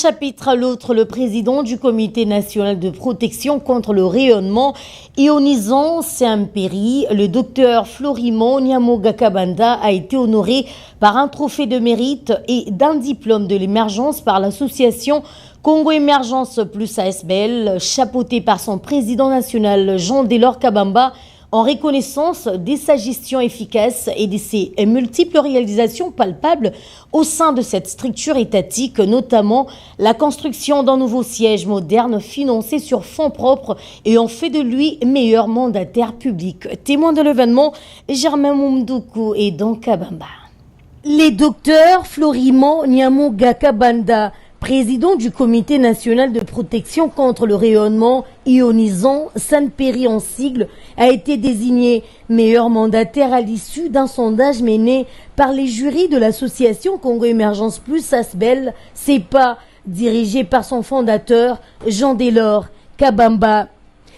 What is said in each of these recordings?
Chapitre à l'autre, le président du Comité national de protection contre le rayonnement ionisant Saint-Péry, le docteur Florimond Nyamugakabanda, a été honoré par un trophée de mérite et d'un diplôme de l'émergence par l'association Congo Émergence Plus ASBL, chapeauté par son président national Jean-Delors Kabamba, en reconnaissance de sa gestion efficace et de ses multiples réalisations palpables au sein de cette structure étatique, notamment la construction d'un nouveau siège moderne financé sur fonds propres et en fait de lui meilleur mandataire public. Témoin de l'événement, Germain Moumdoukou et Don Kabamba. Les docteurs Florimond Nyamugakabanda, président du Comité national de protection contre le rayonnement ionisant, Saint-Péry en sigle, a été désigné meilleur mandataire à l'issue d'un sondage mené par les jurys de l'association Congo Émergence Plus ASBL, CEPA, dirigé par son fondateur Jean-Delors Kabamba.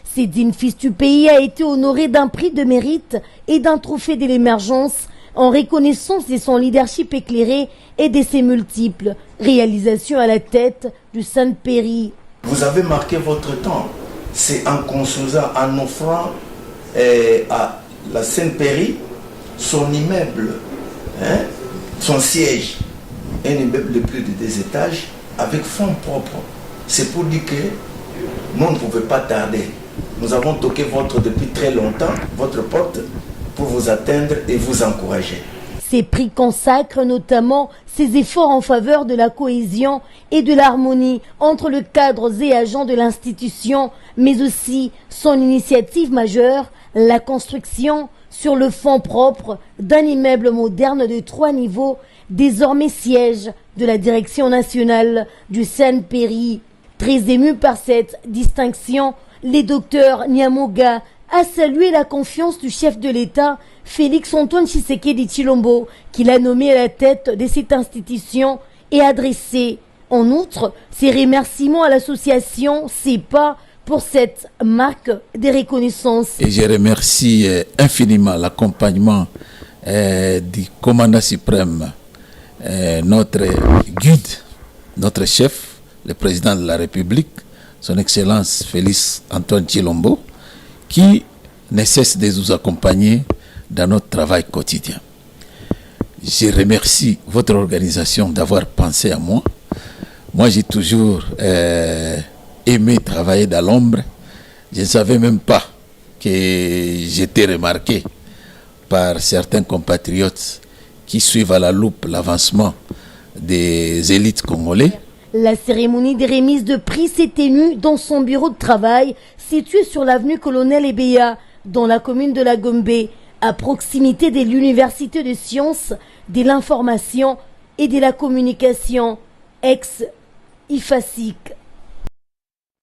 Cédine Fils du Pays a été honoré d'un prix de mérite et d'un trophée de l'émergence en reconnaissance de son leadership éclairé et de ses multiples réalisations à la tête du Saint-Péry. Vous avez marqué votre temps. C'est en construisant, en offrant à la Saint-Péry son immeuble, son siège, un immeuble de plus de 2 étages avec fonds propres. C'est pour dire que nous ne pouvons pas tarder. Nous avons toqué depuis très longtemps, votre porte, pour vous atteindre et vous encourager. Ces prix consacrent notamment ses efforts en faveur de la cohésion et de l'harmonie entre le cadre et agents de l'institution, mais aussi son initiative majeure, la construction sur le fonds propre d'un immeuble moderne de 3 niveaux, désormais siège de la direction nationale du Saint-Péry. Très ému par cette distinction, les docteurs Nyamuga a salué la confiance du chef de l'État, Félix Antoine Tshisekedi Tshilombo, qu'il a nommé à la tête de cette institution et adressé, en outre, ses remerciements à l'association CEPA pour cette marque de reconnaissance. Et je remercie infiniment l'accompagnement du commandant suprême, notre guide, notre chef, le président de la République, son Excellence Félix Antoine Tshilombo, qui ne cesse de nous accompagner dans notre travail quotidien. Je remercie votre organisation d'avoir pensé à moi. Moi, j'ai toujours aimé travailler dans l'ombre. Je ne savais même pas que j'étais remarqué par certains compatriotes qui suivent à la loupe l'avancement des élites congolais. La cérémonie des remises de prix s'est tenue dans son bureau de travail situé sur l'avenue Colonel Ebeya, dans la commune de la Gombe, à proximité de l'Université de sciences, de l'information et de la communication, ex-IFASIC.